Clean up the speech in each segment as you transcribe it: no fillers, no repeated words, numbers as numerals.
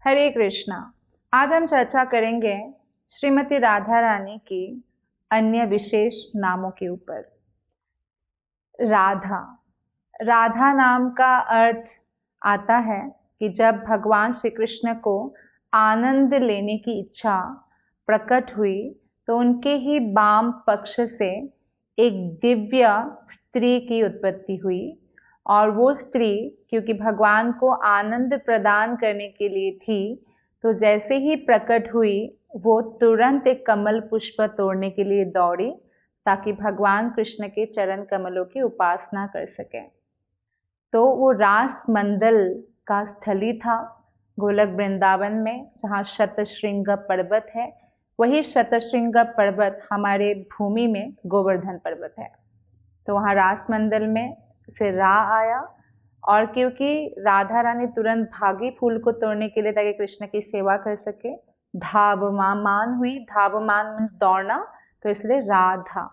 हरे कृष्णा। आज हम चर्चा करेंगे श्रीमती राधा रानी की अन्य विशेष नामों के ऊपर। राधा, राधा नाम का अर्थ आता है कि जब भगवान श्री कृष्ण को आनंद लेने की इच्छा प्रकट हुई तो उनके ही वाम पक्ष से एक दिव्य स्त्री की उत्पत्ति हुई, और वो स्त्री क्योंकि भगवान को आनंद प्रदान करने के लिए थी, तो जैसे ही प्रकट हुई वो तुरंत एक कमल पुष्प तोड़ने के लिए दौड़ी ताकि भगवान कृष्ण के चरण कमलों की उपासना कर सके। तो वो रास मंडल का स्थली था गोलक वृंदावन में, जहाँ शतशृंग पर्वत है। वही शतशृंग पर्वत हमारे भूमि में गोवर्धन पर्वत है। तो वहाँ रास मंडल में से रा आया, और क्योंकि राधा रानी तुरंत भागी फूल को तोड़ने के लिए ताकि कृष्ण की सेवा कर सके, धावमान हुई। धावमान मीन्स दौड़ना, तो इसलिए राधा।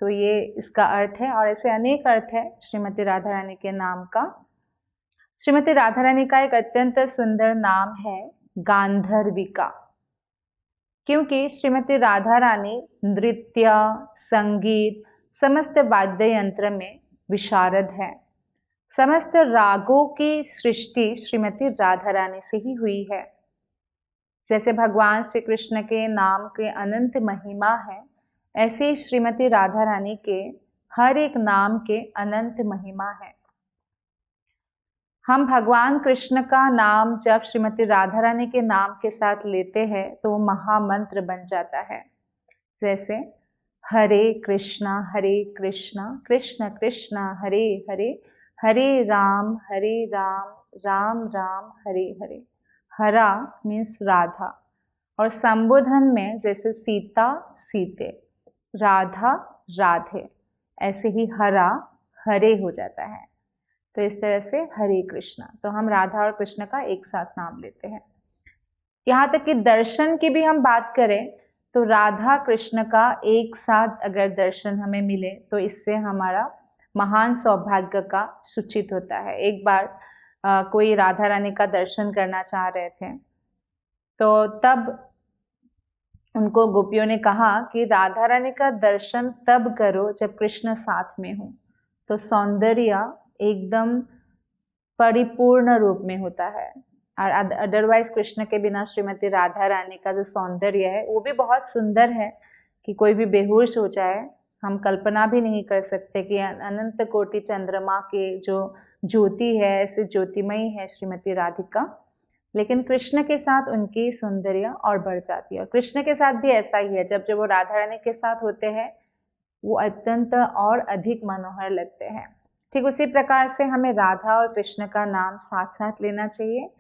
तो ये इसका अर्थ है, और ऐसे अनेक अर्थ है श्रीमती राधा रानी के नाम का। श्रीमती राधा रानी का एक अत्यंत सुंदर नाम है गांधर्विका, क्योंकि श्रीमती राधा रानी नृत्य, संगीत, समस्त वाद्य यंत्र में विशारद है। समस्त रागों की सृष्टि श्रीमती राधा रानी से ही हुई है। जैसे भगवान श्री कृष्ण के नाम के अनंत महिमा है, ऐसे ही श्रीमती राधा रानी के हर एक नाम के अनंत महिमा है। हम भगवान कृष्ण का नाम जब श्रीमती राधा रानी के नाम के साथ लेते हैं तो वो महामंत्र बन जाता है। जैसे हरे कृष्णा कृष्ण कृष्ण हरे हरे, हरे राम राम राम हरे हरे। हरा मीन्स राधा, और संबोधन में जैसे सीता सीते, राधा राधे, ऐसे ही हरा हरे हो जाता है। तो इस तरह से हरे कृष्णा, तो हम राधा और कृष्ण का एक साथ नाम लेते हैं। यहाँ तक कि दर्शन की भी हम बात करें तो राधा कृष्ण का एक साथ अगर दर्शन हमें मिले तो इससे हमारा महान सौभाग्य का सूचित होता है। एक बार कोई राधा रानी का दर्शन करना चाह रहे थे, तो तब उनको गोपियों ने कहा कि राधा रानी का दर्शन तब करो जब कृष्ण साथ में हो, तो सौंदर्य एकदम परिपूर्ण रूप में होता है। और अदरवाइज कृष्ण के बिना श्रीमती राधा रानी का जो सौंदर्य है वो भी बहुत सुंदर है कि कोई भी बेहोश हो जाए। हम कल्पना भी नहीं कर सकते कि अनंत कोटि चंद्रमा के जो ज्योति है, ऐसे ज्योतिमयी है श्रीमती राधिका। लेकिन कृष्ण के साथ उनकी सौंदर्य और बढ़ जाती है, और कृष्ण के साथ भी ऐसा ही है। जब जब वो राधा रानी के साथ होते हैं वो अत्यंत और अधिक मनोहर लगते हैं। ठीक उसी प्रकार से हमें राधा और कृष्ण का नाम साथ साथ लेना चाहिए।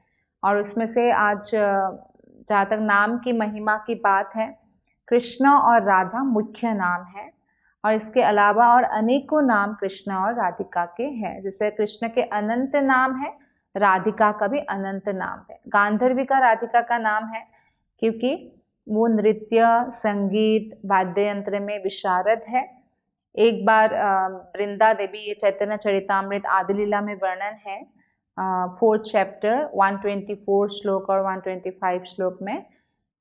और उसमें से आज जहाँ तक नाम की महिमा की बात है, कृष्ण और राधा मुख्य नाम है, और इसके अलावा और अनेकों नाम कृष्ण और राधिका के हैं। जैसे कृष्ण के अनंत नाम है, राधिका का भी अनंत नाम है। गांधर्विका राधिका का नाम है क्योंकि वो नृत्य, संगीत, वाद्य यंत्र में विशारद है। एक बार वृंदा देवी, ये चैतन्य चरितामृत आदि लीला में वर्णन है 4th चैप्टर 124 श्लोक और 125 श्लोक में,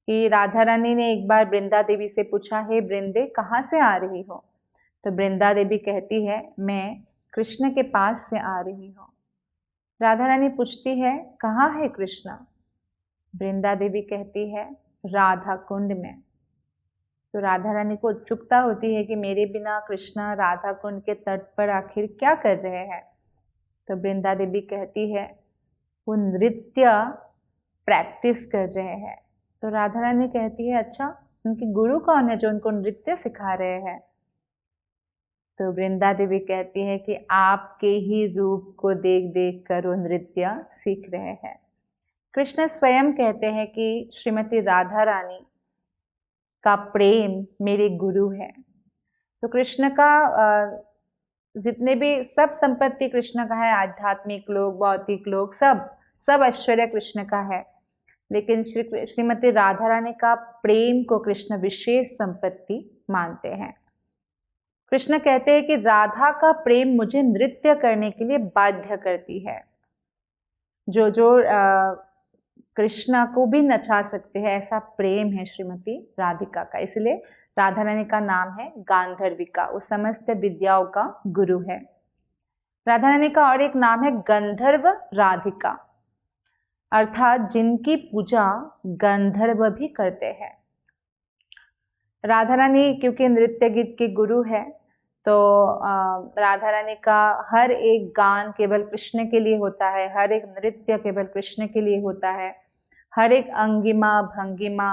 कि राधा रानी ने एक बार वृंदा देवी से पूछा, हे वृंदे कहाँ से आ रही हो? तो वृंदा देवी कहती है, मैं कृष्ण के पास से आ रही हूँ। राधा रानी पूछती है, कहाँ है कृष्ण? वृंदा देवी कहती है, राधा कुंड में। तो राधा रानी को उत्सुकता होती है कि मेरे बिना कृष्ण राधा कुंड के तट पर आखिर क्या कर रहे हैं? तो वृंदा देवी कहती है, वो नृत्य प्रैक्टिस कर रहे हैं। तो राधा रानी कहती है, अच्छा उनके गुरु कौन है जो उनको नृत्य सिखा रहे हैं? तो वृंदा देवी कहती है कि आपके ही रूप को देख देख कर वो नृत्य सीख रहे हैं। कृष्ण स्वयं कहते हैं कि श्रीमती राधा रानी का प्रेम मेरे गुरु है। तो कृष्ण का जितने भी सब संपत्ति कृष्ण का है, आध्यात्मिक लोग, भौतिक लोग, सब ऐश्वर्य कृष्ण का है। लेकिन श्रीमती राधा रानी का प्रेम को कृष्ण विशेष संपत्ति मानते हैं। कृष्ण कहते हैं कि राधा का प्रेम मुझे नृत्य करने के लिए बाध्य करती है। जो कृष्णा को भी नचा सकते हैं, ऐसा प्रेम है श्रीमती राधिका का। इसलिए राधा रानी का नाम है गांधर्विका, वो समस्त विद्याओं का गुरु है। राधा रानी का और एक नाम है गंधर्व राधिका, अर्थात जिनकी पूजा गंधर्व भी करते हैं। राधा रानी क्योंकि नृत्य गीत की गुरु है, तो राधा रानी का हर एक गान केवल कृष्ण के लिए होता है, हर एक नृत्य केवल कृष्ण के लिए होता है, हर एक अंगिमा भंगिमा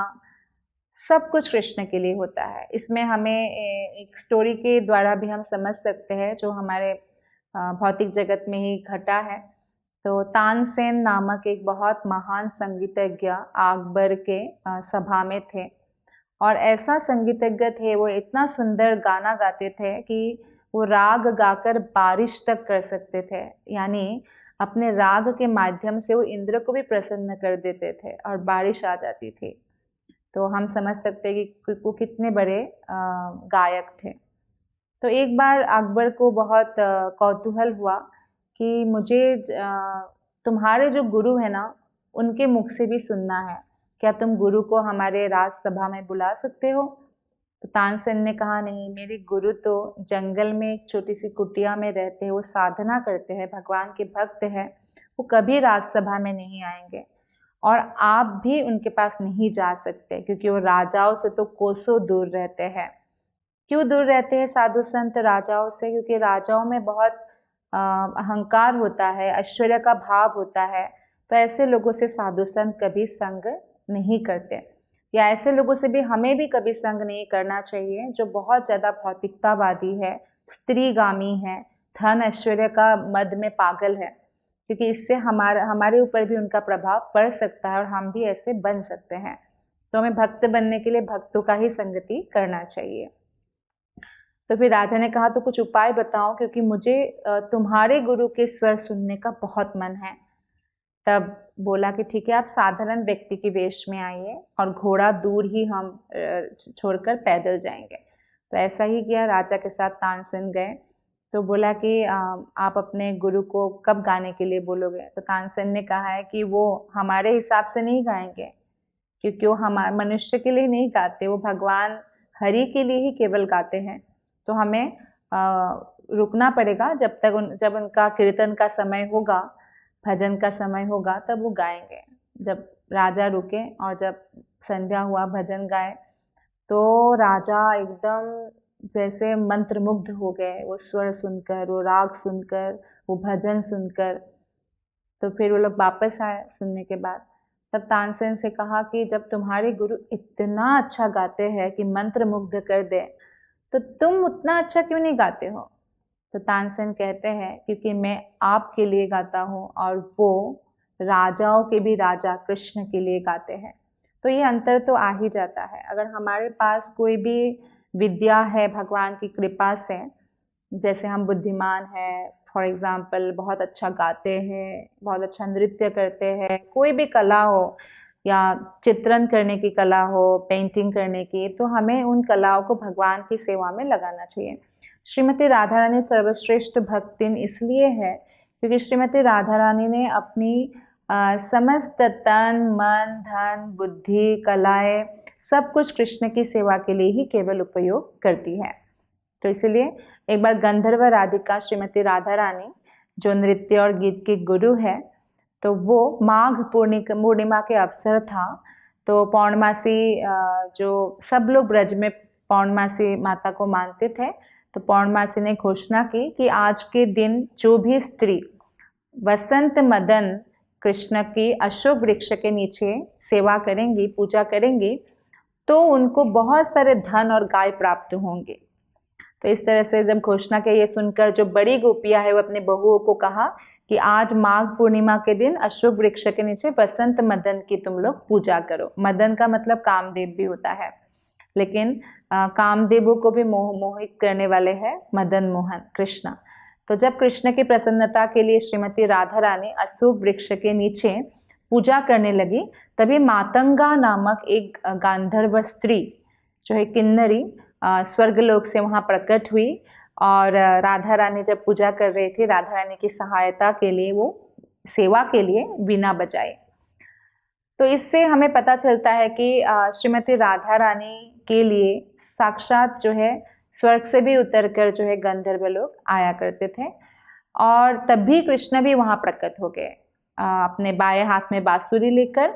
सब कुछ कृष्ण के लिए होता है। इसमें हमें एक स्टोरी के द्वारा भी हम समझ सकते हैं जो हमारे भौतिक जगत में ही घटा है। तो तानसेन नामक एक बहुत महान संगीतज्ञ अकबर के सभा में थे, और ऐसा संगीतज्ञ थे, वो इतना सुंदर गाना गाते थे कि वो राग गाकर बारिश तक कर सकते थे, यानी अपने राग के माध्यम से वो इंद्र को भी प्रसन्न कर देते थे और बारिश आ जाती थी। तो हम समझ सकते हैं कि वो कितने बड़े गायक थे। तो एक बार अकबर को बहुत कौतूहल हुआ कि मुझे तुम्हारे जो गुरु है ना, उनके मुख से भी सुनना है, क्या तुम गुरु को हमारे राजसभा में बुला सकते हो? तो तानसेन ने कहा, नहीं, मेरे गुरु तो जंगल में एक छोटी सी कुटिया में रहते हैं, वो साधना करते हैं, भगवान के भक्त हैं, वो कभी राजसभा में नहीं आएंगे, और आप भी उनके पास नहीं जा सकते क्योंकि वो राजाओं से तो कोसों दूर रहते हैं। क्यों दूर रहते हैं साधु संत राजाओं से? क्योंकि राजाओं में बहुत अहंकार होता है, ऐश्वर्य का भाव होता है, तो ऐसे लोगों से साधु संत कभी संग नहीं करते, या ऐसे लोगों से भी हमें भी कभी संग नहीं करना चाहिए जो बहुत ज़्यादा भौतिकतावादी है, स्त्रीगामी है, धन ऐश्वर्य का मद में पागल है, क्योंकि इससे हमारे ऊपर भी उनका प्रभाव पड़ सकता है और हम भी ऐसे बन सकते हैं। तो हमें भक्त बनने के लिए भक्तों का ही संगति करना चाहिए। तो फिर राजा ने कहा, तो कुछ उपाय बताओ, क्योंकि मुझे तुम्हारे गुरु के स्वर सुनने का बहुत मन है। तब बोला कि ठीक है, आप साधारण व्यक्ति के वेश में आइए और घोड़ा दूर ही हम छोड़कर पैदल जाएंगे। तो ऐसा ही किया, राजा के साथ तानसेन गए। तो बोला कि आप अपने गुरु को कब गाने के लिए बोलोगे? तो तानसेन ने कहा है कि वो हमारे हिसाब से नहीं गाएंगे, क्योंकि वो हमारे मनुष्य के लिए नहीं गाते, वो भगवान हरि के लिए ही केवल गाते हैं। तो हमें रुकना पड़ेगा जब उनका कीर्तन का समय होगा, भजन का समय होगा, तब वो गाएंगे। जब राजा रुके और जब संध्या हुआ, भजन गाए, तो राजा एकदम जैसे मंत्रमुग्ध हो गए, वो स्वर सुनकर, वो राग सुनकर, वो भजन सुनकर। तो फिर वो लोग वापस आए सुनने के बाद। तब तानसेन से कहा कि जब तुम्हारे गुरु इतना अच्छा गाते हैं कि मंत्रमुग्ध कर दे, तो तुम उतना अच्छा क्यों नहीं गाते हो? तो तानसेन कहते हैं, क्योंकि मैं आपके लिए गाता हूँ और वो राजाओं के भी राजा कृष्ण के लिए गाते हैं। तो ये अंतर तो आ ही जाता है। अगर हमारे पास कोई भी विद्या है भगवान की कृपा से, जैसे हम बुद्धिमान हैं, फॉर एग्ज़ाम्पल बहुत अच्छा गाते हैं, बहुत अच्छा नृत्य करते हैं, कोई भी कला हो, या चित्रण करने की कला हो, पेंटिंग करने की, तो हमें उन कलाओं को भगवान की सेवा में लगाना चाहिए। श्रीमती राधा रानी सर्वश्रेष्ठ भक्तिन इसलिए है क्योंकि श्रीमती राधा रानी ने अपनी समस्त तन मन धन बुद्धि कलाएं सब कुछ कृष्ण की सेवा के लिए ही केवल उपयोग करती है। तो इसलिए एक बार गंधर्व राधिका श्रीमती राधा रानी जो नृत्य और गीत की गुरु है, तो वो माघ पूर्णिमा के अवसर था। तो पौर्णमासी जो सब लोग ब्रज में पौर्णमासी माता को मानते थे, तो पौर्णमासी ने घोषणा की कि आज के दिन जो भी स्त्री वसंत मदन कृष्ण की अशोक वृक्ष के नीचे सेवा करेंगी, पूजा करेंगी, तो उनको बहुत सारे धन और गाय प्राप्त होंगे। तो इस तरह से जब घोषणा की, ये सुनकर जो बड़ी गोपियां है वो अपने बहुओं को कहा कि आज माघ पूर्णिमा के दिन अशोक वृक्ष के नीचे वसंत मदन की तुम लोग पूजा करो। मदन का मतलब कामदेव भी होता है, लेकिन कामदेवों को भी मोहित करने वाले हैं मदन मोहन कृष्ण। तो जब कृष्ण की प्रसन्नता के लिए श्रीमती राधा रानी अशोक वृक्ष के नीचे पूजा करने लगी, तभी मातंगा नामक एक गांधर्व स्त्री जो है किन्नरी स्वर्गलोक से वहाँ प्रकट हुई, और राधा रानी जब पूजा कर रही थी, राधा रानी की सहायता के लिए वो सेवा के लिए वीणा बजाए। तो इससे हमें पता चलता है कि श्रीमती राधा रानी के लिए साक्षात जो है स्वर्ग से भी उतर कर जो है गंधर्व लोग आया करते थे, और तब भी कृष्ण भी वहाँ प्रकट हो गए अपने बाएं हाथ में बांसुरी लेकर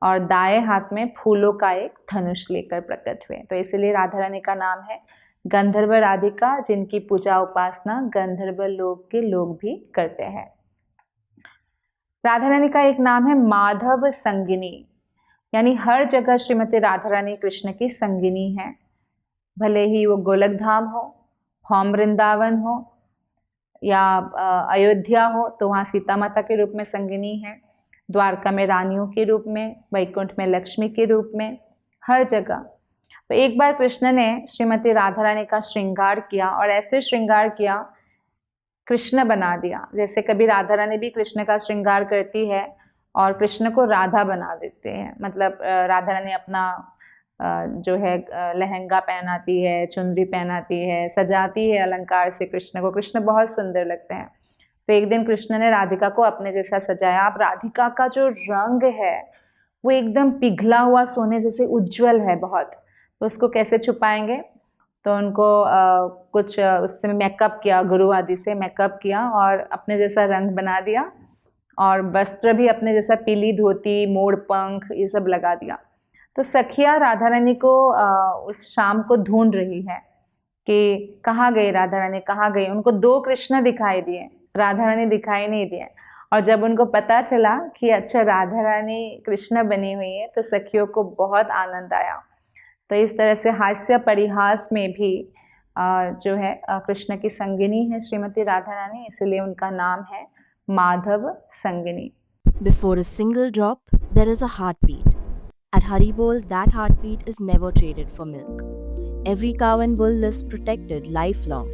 और दाएं हाथ में फूलों का एक धनुष लेकर प्रकट हुए। तो इसलिए राधा रानी का नाम है गंधर्व राधिका, जिनकी पूजा उपासना गंधर्व लोक के लोग भी करते हैं। राधा रानी का एक नाम है माधव संगिनी, यानी हर जगह श्रीमती राधा रानी कृष्ण की संगिनी है, भले ही वो गोलक धाम हो, होम वृंदावन हो या अयोध्या हो तो वहाँ सीता माता के रूप में संगिनी है, द्वारका में रानियों के रूप में, वैकुंठ में लक्ष्मी के रूप में, हर जगह। तो एक बार कृष्ण ने श्रीमती राधा रानी का श्रृंगार किया और ऐसे श्रृंगार किया, कृष्ण बना दिया। जैसे कभी राधा रानी भी कृष्ण का श्रृंगार करती है और कृष्ण को राधा बना देते हैं, मतलब राधा रानी अपना जो है लहंगा पहनाती है, चुनरी पहनाती है, सजाती है अलंकार से कृष्ण को, कृष्ण बहुत सुंदर लगते हैं। तो एक दिन कृष्ण ने राधिका को अपने जैसा सजाया। अब राधिका का जो रंग है वो एकदम पिघला हुआ सोने जैसे उज्जवल है बहुत, तो उसको कैसे छुपाएंगे, तो उनको कुछ उससे मेकअप किया, गुरु आदि से मेकअप किया और अपने जैसा रंग बना दिया, और वस्त्र भी अपने जैसा पीली धोती, मोड़ पंख ये सब लगा दिया। तो सखिया राधा रानी को उस शाम को ढूंढ रही है कि कहाँ गई राधा रानी, कहाँ गई। उनको 2 कृष्ण दिखाई दिए, राधा रानी दिखाई नहीं दिए। और जब उनको पता चला कि अच्छा राधा रानी कृष्ण बनी हुई है तो सखियों को बहुत आनंद आया। तो इस तरह से हास्य परिहास में भी जो है कृष्ण की संगिनी है श्रीमती राधा रानी, इसलिए उनका नाम है माधव संगिनी। Before a single drop, there is a heartbeat. At Haribol, that heartbeat is never traded for milk. Every cow and bull is protected lifelong.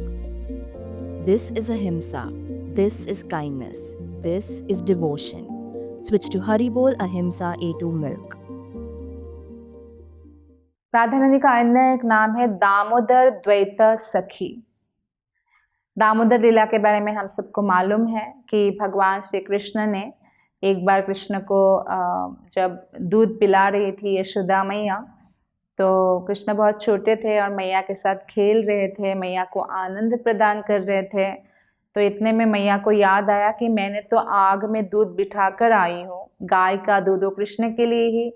This is ahimsa. This is kindness. This is devotion. Switch to Haribol Ahimsa A2 Milk. Radha Rani का अन्य एक नाम है दामोदर द्वैत सखी। दामोदर लीला के बारे में हम सबको मालूम है कि भगवान श्री कृष्ण ने एक बार कृष्ण को जब दूध पिला रही थी यशोदा मैया, तो कृष्ण बहुत छोटे थे और मैया के साथ खेल रहे थे, मैया को आनंद प्रदान कर रहे थे। तो इतने में मैया को याद आया कि मैंने तो आग में दूध बिठा कर आई हूँ, गाय का दूध, वो कृष्ण के लिए ही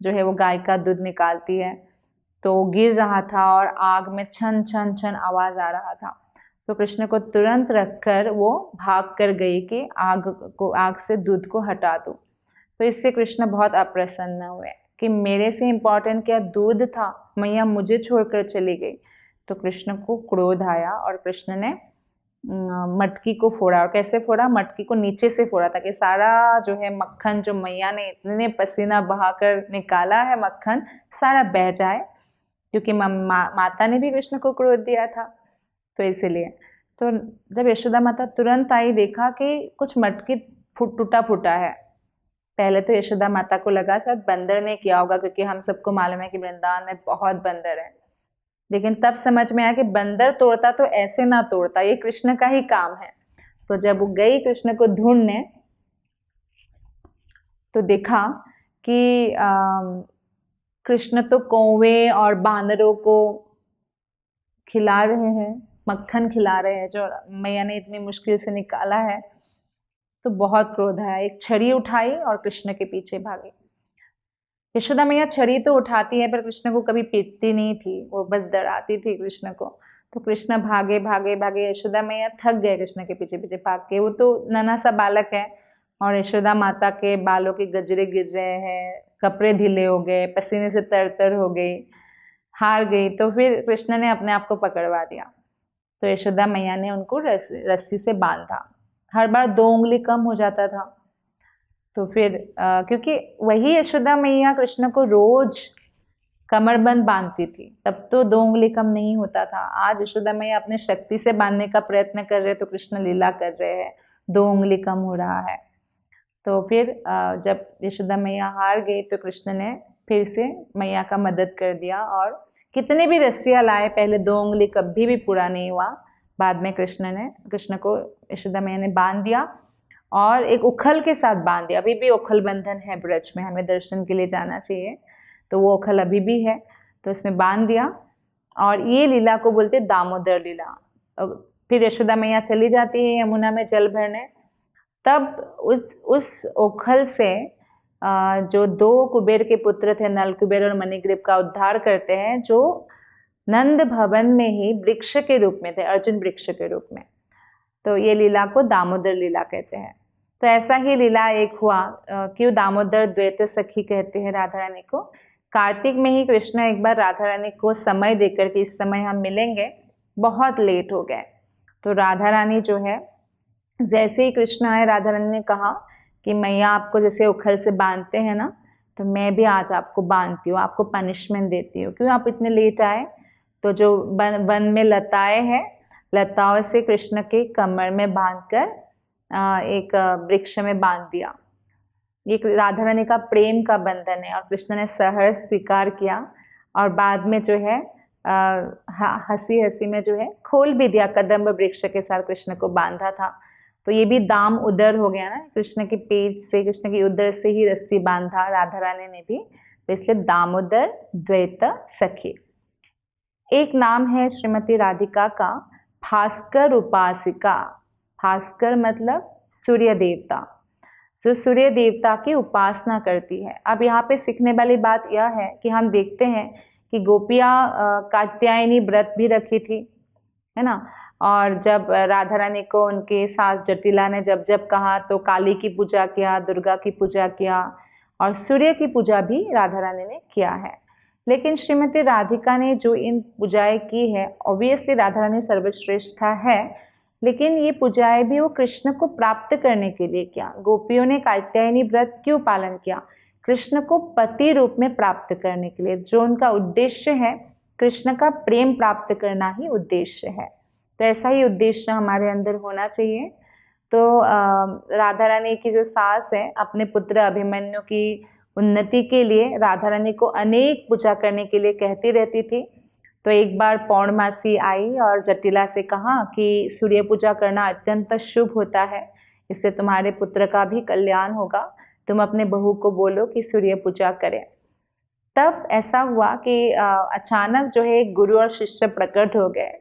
जो है वो गाय का दूध निकालती है। तो गिर रहा था और आग में छन छन छन आवाज़ आ रहा था। तो कृष्ण को तुरंत रखकर वो भाग कर गई कि आग से दूध को हटा दूँ। तो इससे कृष्ण बहुत अप्रसन्न हुए कि मेरे से इम्पोर्टेंट क्या दूध था, मैया मुझे छोड़कर चली गई। तो कृष्ण को क्रोध आया और कृष्ण ने मटकी को फोड़ा। और कैसे फोड़ा, मटकी को नीचे से फोड़ा ताकि सारा जो है मक्खन जो मैया ने इतने पसीना बहाकर निकाला है मक्खन सारा बह जाए, क्योंकि माता ने भी कृष्ण को क्रोध दिया था। तो इसीलिए तो जब यशोदा माता तुरंत आई, देखा कि कुछ मटकी टूटा फूटा है। पहले तो यशोदा माता को लगा शायद बंदर ने किया होगा, क्योंकि हम सबको मालूम है कि वृंदावन में बहुत बंदर है। लेकिन तब समझ में आया कि बंदर तोड़ता तो ऐसे ना तोड़ता, ये कृष्ण का ही काम है। तो जब वो गई कृष्ण को ढूंढने तो देखा कि कृष्ण तो कौवे और बानरों को खिला रहे हैं, मक्खन खिला रहे हैं जो मैया ने इतनी मुश्किल से निकाला है। तो बहुत क्रोध आया, एक छड़ी उठाई और कृष्ण के पीछे भागी। यशोदा मैया छड़ी तो उठाती है पर कृष्ण को कभी पीटती नहीं थी, वो बस डराती थी कृष्ण को। तो कृष्ण भागे भागे भागे, यशोदा मैया थक गए कृष्ण के पीछे पीछे भाग के। वो तो नन्हा सा बालक है और यशोदा माता के बालों के गजरे गिर रहे हैं, कपड़े ढीले हो गए, पसीने से तर हो गई, हार गई। तो फिर कृष्ण ने अपने आप को पकड़वा दिया। तो यशोदा मैया ने उनको रस्सी से बांधा। हर बार 2 उंगली कम हो जाता था। तो फिर क्योंकि वही यशोदा मैया कृष्ण को रोज कमरबंद बांधती थी, तब तो 2 उंगली कम नहीं होता था। आज यशोदा मैया अपने शक्ति से बांधने का प्रयत्न कर रहे तो कृष्ण लीला कर रहे हैं, 2 उंगली कम हो रहा है। तो फिर जब यशोदा मैया हार गई तो कृष्ण ने फिर से मैया का मदद कर दिया और कितने भी रस्सियाँ लाए, पहले 2 उंगली कभी भी पूरा नहीं हुआ। बाद में कृष्ण को यशोदा मैया ने बांध दिया और एक उखल के साथ बांध दिया। अभी भी उखल बंधन है ब्रज में, हमें दर्शन के लिए जाना चाहिए, तो वो उखल अभी भी है, तो उसमें बांध दिया। और ये लीला को बोलते दामोदर लीला। फिर यशोदा मैया चली जाती है यमुना में जल भरने, तब उस ओखल से जो 2 कुबेर के पुत्र थे, नल कुबेर और मणिग्रीव का उद्धार करते हैं, जो नंद भवन में ही वृक्ष के रूप में थे, अर्जुन वृक्ष के रूप में। तो ये लीला को दामोदर लीला कहते हैं। तो ऐसा ही लीला एक हुआ। क्यों दामोदर द्वैत सखी कहते हैं राधा रानी को? कार्तिक में ही कृष्ण एक बार राधा रानी को समय देकर के इस समय हम मिलेंगे, बहुत लेट हो गए। तो राधा रानी जो है, जैसे ही कृष्ण आए, राधा रानी ने कहा कि मैया आपको जैसे उखल से बांधते हैं ना, तो मैं भी आज आपको बांधती हूँ, आपको पनिशमेंट देती हूँ। क्यों आप इतने लेट आए? तो जो वन में लताएं हैं, लताओं से कृष्ण के कमर में बांधकर एक वृक्ष में बांध दिया। ये राधा रानी का प्रेम का बंधन है, और कृष्ण ने सहर्ष स्वीकार किया, और बाद में जो है हंसी हंसी में जो है खोल भी दिया, कदम्ब वृक्ष के साथ कृष्ण को बांधा था। तो ये भी दाम उदर हो गया ना, कृष्ण के पेट से, कृष्ण की उदर से ही रस्सी बांधा राधा रानी ने भी, तो इसलिए दामोदर द्वैत सखी। एक नाम है श्रीमती राधिका का भास्कर उपासिका। भास्कर मतलब सूर्य देवता, जो सूर्य देवता की उपासना करती है। अब यहाँ पे सीखने वाली बात यह है कि हम देखते हैं कि गोपियाँ कात्यायनी व्रत भी रखी थी, है ना। और जब राधा रानी को उनके सास जटिला ने जब जब कहा, तो काली की पूजा किया, दुर्गा की पूजा किया, और सूर्य की पूजा भी राधा रानी ने किया है। लेकिन श्रीमती राधिका ने जो इन पूजाएं की है, ऑब्वियसली राधा रानी सर्वश्रेष्ठा है, लेकिन ये पूजाएं भी वो कृष्ण को प्राप्त करने के लिए किया। गोपियों ने कात्यायनी व्रत क्यों पालन किया? कृष्ण को पति रूप में प्राप्त करने के लिए। जो उनका उद्देश्य है, कृष्ण का प्रेम प्राप्त करना ही उद्देश्य है। तो ऐसा ही उद्देश्य हमारे अंदर होना चाहिए। तो राधा रानी की जो सास है, अपने पुत्र अभिमन्यु की उन्नति के लिए राधा रानी को अनेक पूजा करने के लिए कहती रहती थी। तो एक बार पौर्णमासी आई और जटिला से कहा कि सूर्य पूजा करना अत्यंत शुभ होता है, इससे तुम्हारे पुत्र का भी कल्याण होगा, तुम अपने बहू को बोलो कि सूर्य पूजा करें। तब ऐसा हुआ कि अचानक जो है एक गुरु और शिष्य प्रकट हो गए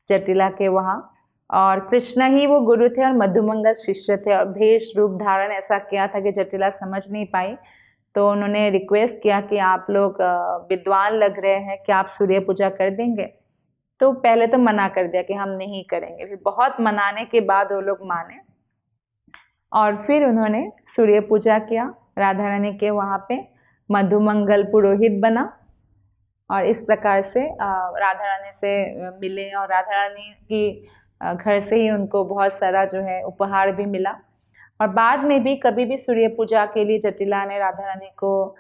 जटिला के वहाँ, और कृष्ण ही वो गुरु थे और मधुमंगल शिष्य थे, और भेष रूप धारण ऐसा किया था कि जटिला समझ नहीं पाई। तो उन्होंने रिक्वेस्ट किया कि आप लोग विद्वान लग रहे हैं, क्या आप सूर्य पूजा कर देंगे? तो पहले तो मना कर दिया कि हम नहीं करेंगे। फिर बहुत मनाने के बाद वो लोग माने, और फिर उन्होंने सूर्य पूजा किया। राधा रानी के वहाँ पे मधुमंगल पुरोहित बना, और इस प्रकार से राधा रानी से मिले, और राधा रानी की घर से ही उनको बहुत सारा जो है उपहार भी मिला। और बाद में भी कभी भी सूर्य पूजा के लिए जटिला ने राधा रानी को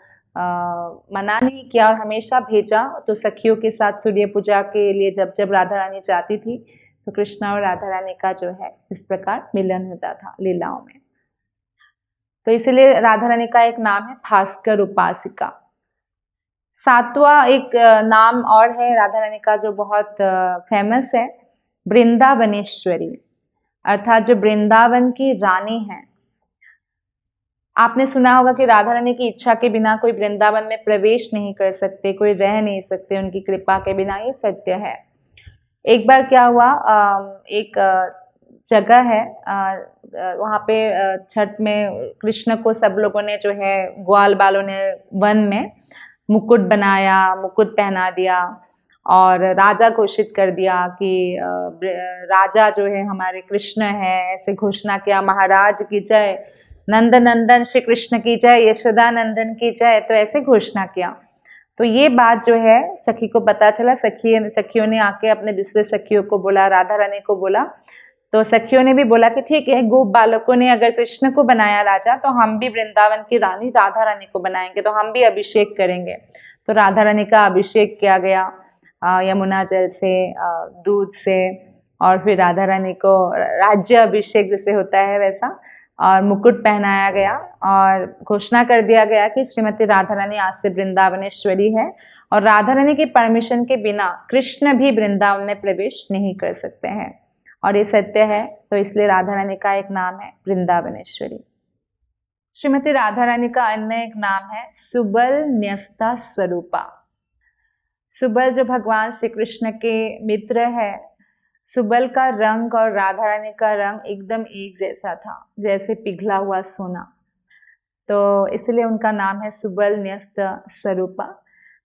मना नहीं किया, और हमेशा भेजा। तो सखियों के साथ सूर्य पूजा के लिए जब जब राधा रानी जाती थी, तो कृष्णा और राधा रानी का जो है इस प्रकार मिलन होता था लीलाओं में। तो इसलिए राधा रानी का एक नाम है भास्कर उपासिका। 7वां एक नाम और है राधा रानी का जो बहुत फेमस है, वृंदावनेश्वरी, अर्थात जो वृंदावन की रानी है। आपने सुना होगा कि राधा रानी की इच्छा के बिना कोई वृंदावन में प्रवेश नहीं कर सकते, कोई रह नहीं सकते उनकी कृपा के बिना, ये सत्य है। एक बार क्या हुआ, एक जगह है वहाँ पे छठ में कृष्ण को सब लोगों ने जो है ग्वाल बालों ने वन में मुकुट बनाया, मुकुट पहना दिया, और राजा घोषित कर दिया कि राजा जो है हमारे कृष्ण है, ऐसे घोषणा किया, महाराज की जय, नंद नंदन श्री कृष्ण की जय, यशोदा नंदन की जय, तो ऐसे घोषणा किया। तो ये बात जो है सखी को पता चला, सखियों ने आके अपने दूसरे सखियों को बोला, राधा रानी को बोला। तो सखियों ने भी बोला कि ठीक है, गोप बालकों ने अगर कृष्ण को बनाया राजा, तो हम भी वृंदावन की रानी राधा रानी को बनाएंगे, तो हम भी अभिषेक करेंगे। तो राधा रानी का अभिषेक किया गया यमुना जल से, दूध से, और फिर राधा रानी को राज्य अभिषेक जैसे होता है वैसा, और मुकुट पहनाया गया, और घोषणा कर दिया गया कि श्रीमती राधा रानी आज से वृंदावनेश्वरी है, और राधा रानी की परमिशन के बिना कृष्ण भी वृंदावन में प्रवेश नहीं कर सकते हैं। और ये सत्य है, तो इसलिए राधा रानी का एक नाम है वृंदावनेश्वरी। श्रीमती राधा रानी का अन्य एक नाम है सुबल न्यस्ता स्वरूपा। सुबल जो भगवान श्री कृष्ण के मित्र है, सुबल का रंग और राधा रानी का रंग एकदम एक जैसा था, जैसे पिघला हुआ सोना, तो इसलिए उनका नाम है सुबल न्यस्त स्वरूपा।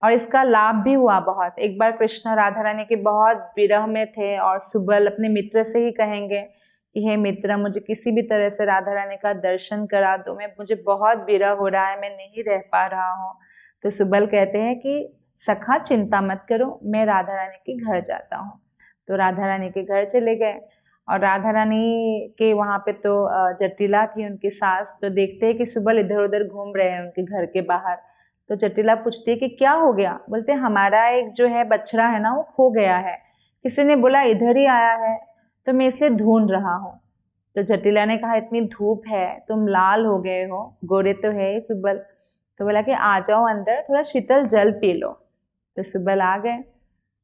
और इसका लाभ भी हुआ बहुत। एक बार कृष्ण राधा रानी के बहुत विरह में थे और सुबल अपने मित्र से ही कहेंगे कि हे मित्र, मुझे किसी भी तरह से राधा रानी का दर्शन करा दो, मुझे बहुत विरह हो रहा है, मैं नहीं रह पा रहा हूँ। तो सुबल कहते हैं कि सखा चिंता मत करो, मैं राधा रानी के घर जाता हूँ। तो राधा रानी के घर चले गए और राधा रानी के वहाँ पे तो जटिला थी उनकी सास। तो देखते हैं कि सुबल इधर उधर घूम रहे हैं उनके घर के बाहर। तो जटिला पूछती है कि क्या हो गया। बोलते हमारा एक जो है बछड़ा है ना, वो खो गया है, किसी ने बोला इधर ही आया है, तो मैं इसलिए ढूंढ रहा हूँ। तो जटिला ने कहा इतनी धूप है, तुम लाल हो गए हो, गोरे तो है ही सुबल। तो बोला कि आ जाओ अंदर, थोड़ा शीतल जल पी लो। तो सुबल आ गए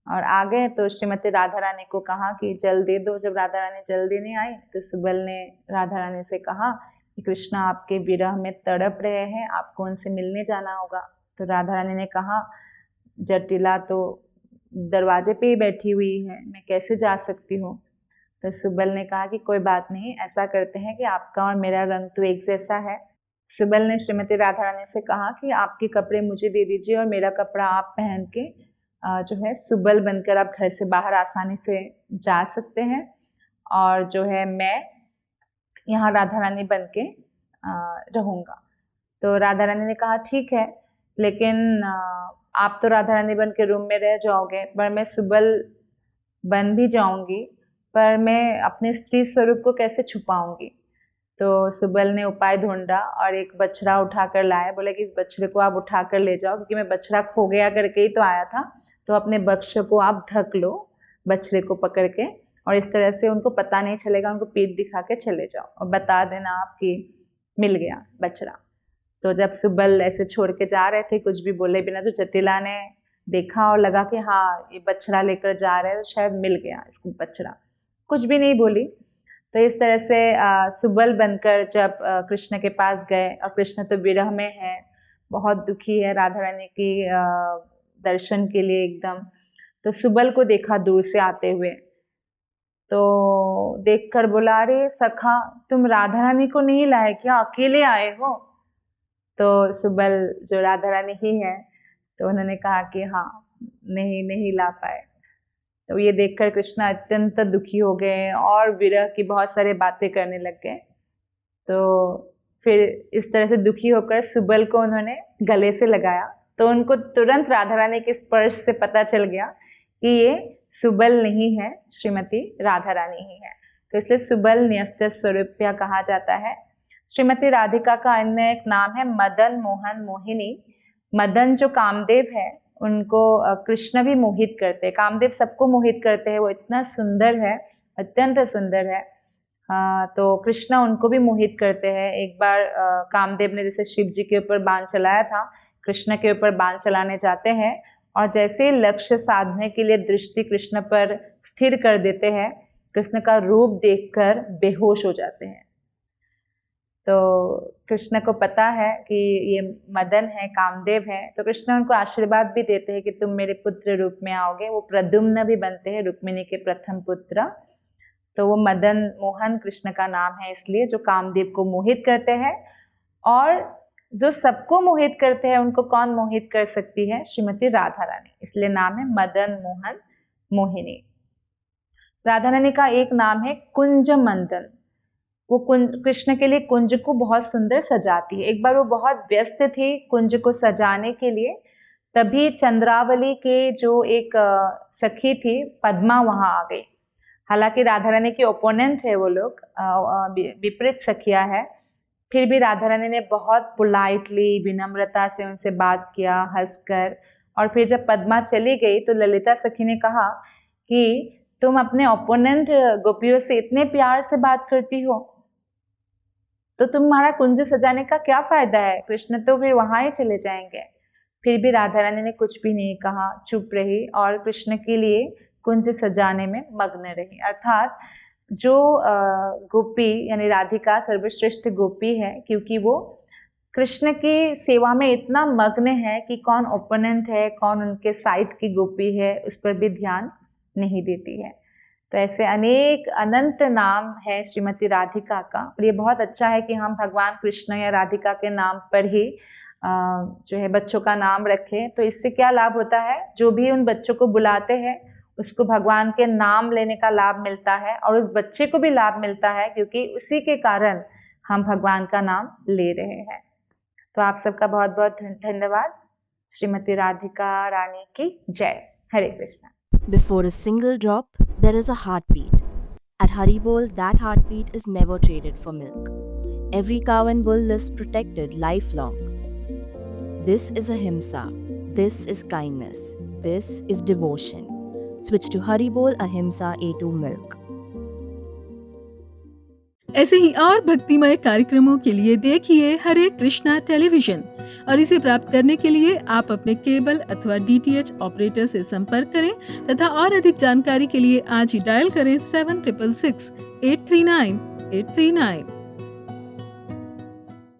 और आ गए तो श्रीमती राधा रानी को कहा कि जल दे दो। जब राधा रानी जल देने आई तो सुबल ने राधा रानी से कहा कि कृष्ण आपके विरह में तड़प रहे हैं, आपको उनसे मिलने जाना होगा। तो राधा रानी ने कहा जटिला तो दरवाजे पे ही बैठी हुई है, मैं कैसे जा सकती हूँ। तो सुबल ने कहा कि कोई बात नहीं, ऐसा करते हैं कि आपका और मेरा रंग तो एक जैसा है। सुबल ने श्रीमती राधा रानी से कहा कि आपके कपड़े मुझे दे दीजिए और मेरा कपड़ा आप पहन के जो है सुबल बनकर आप घर से बाहर आसानी से जा सकते हैं, और जो है मैं यहाँ राधा रानी बन के रहूँगा। तो राधा रानी ने कहा ठीक है, लेकिन आप तो राधा रानी बन के रूम में रह जाओगे, पर मैं सुबल बन भी जाऊँगी, पर मैं अपने स्त्री स्वरूप को कैसे छुपाऊँगी। तो सुबल ने उपाय ढूंढा और एक बछड़ा उठा कर लाया। बोले कि इस बछड़े को आप उठा कर ले जाओ, क्योंकि मैं बछड़ा खो गया करके ही तो आया था, तो अपने बक्ष को आप ढक लो बछड़े को पकड़ के, और इस तरह से उनको पता नहीं चलेगा, उनको पीठ दिखा के चले जाओ और बता देना आप कि मिल गया बछड़ा। तो जब सुबल ऐसे छोड़ के जा रहे थे कुछ भी बोले बिना, तो जटिला ने देखा और लगा कि हाँ ये बछड़ा लेकर जा रहे हैं, तो शायद मिल गया इसको बछड़ा, कुछ भी नहीं बोली। तो इस तरह से सुबल बनकर जब कृष्ण के पास गए, और कृष्ण तो विरह में है, बहुत दुखी है राधा रानी की दर्शन के लिए एकदम। तो सुबल को देखा दूर से आते हुए, तो देखकर बोला अरे सखा, तुम राधा रानी को नहीं लाए क्या, अकेले आए हो। तो सुबल जो राधा रानी ही है, तो उन्होंने कहा कि हाँ नहीं ला पाए। तो ये देखकर कृष्ण अत्यंत दुखी हो गए और विरह की बहुत सारे बातें करने लग गए। तो फिर इस तरह से दुखी होकर सुबल को उन्होंने गले से लगाया, तो उनको तुरंत राधा रानी के स्पर्श से पता चल गया कि ये सुबल नहीं है, श्रीमती राधा रानी ही है। तो इसलिए सुबल न्यस्त स्वरूपया कहा जाता है। श्रीमती राधिका का अन्य एक नाम है मदन मोहन मोहिनी। मदन जो कामदेव है, उनको कृष्ण भी मोहित करते हैं। कामदेव सबको मोहित करते हैं, वो इतना सुंदर है, अत्यंत सुंदर है। तो कृष्ण उनको भी मोहित करते हैं। एक बार कामदेव ने जैसे शिव जी के ऊपर बाण चलाया था, कृष्ण के ऊपर बाण चलाने जाते हैं, और जैसे लक्ष्य साधने के लिए दृष्टि कृष्ण पर स्थिर कर देते हैं, कृष्ण का रूप देखकर बेहोश हो जाते हैं। तो कृष्ण को पता है कि ये मदन है, कामदेव है, तो कृष्ण उनको आशीर्वाद भी देते हैं कि तुम मेरे पुत्र रूप में आओगे। वो प्रद्युम्न भी बनते हैं, रुक्मिणी के प्रथम पुत्र। तो वो मदन मोहन कृष्ण का नाम है, इसलिए जो कामदेव को मोहित करते हैं। और जो सबको मोहित करते हैं, उनको कौन मोहित कर सकती है? श्रीमती राधा रानी, इसलिए नाम है मदन मोहन मोहिनी। राधा रानी का एक नाम है कुंज मंदन। वो कृष्ण के लिए कुंज को बहुत सुंदर सजाती है। एक बार वो बहुत व्यस्त थी कुंज को सजाने के लिए, तभी चंद्रावली के जो एक सखी थी पद्मा वहाँ आ गई। हालांकि राधा रानी के ओपोनेंट है वो लोग, विपरीत सखिया है, फिर भी राधा रानी ने बहुत पोलाइटली, विनम्रता से उनसे बात किया, हंसकर। और फिर जब पद्मा चली गई तो ललिता सखी ने कहा कि तुम अपने ओपोनेंट गोपियों से इतने प्यार से बात करती हो, तो तुम्हारा कुंज सजाने का क्या फायदा है? कृष्ण तो फिर वहां ही चले जाएंगे। फिर भी राधा रानी ने कुछ भी नहीं कहा, चुप रही और कृष्ण के लिए कुंज सजाने में मग्न रही। अर्थात जो गोपी यानी राधिका सर्वश्रेष्ठ गोपी है, क्योंकि वो कृष्ण की सेवा में इतना मग्न है कि कौन ओपोनेंट है, कौन उनके साइड की गोपी है, उस पर भी ध्यान नहीं देती है। तो ऐसे अनेक अनंत नाम है श्रीमती राधिका का, और ये बहुत अच्छा है कि हम भगवान कृष्ण या राधिका के नाम पर ही जो है बच्चों का नाम रखें। तो इससे क्या लाभ होता है, जो भी उन बच्चों को बुलाते हैं उसको भगवान के नाम लेने का लाभ मिलता है, और उस बच्चे को भी लाभ मिलता है क्योंकि उसी के कारण हम भगवान का नाम ले रहे हैं। तो आप सबका बहुत बहुत धन्यवाद। श्रीमती राधिका रानी की जय। हरे Krishna. Before a single drop, there is a heartbeat. At Haribol, that heartbeat is never traded for milk. Every cow and bull is protected lifelong. This is ahimsa. This is kindness. This is devotion. Switch to Haribol Ahimsa A2 Milk. ऐसे ही और भक्तिमय कार्यक्रमों के लिए देखिए हरे Krishna television, और इसे प्राप्त करने के लिए आप अपने केबल अथवा DTH ऑपरेटर से संपर्क करें तथा और अधिक जानकारी के लिए आज ही डायल करें 7666 839 839।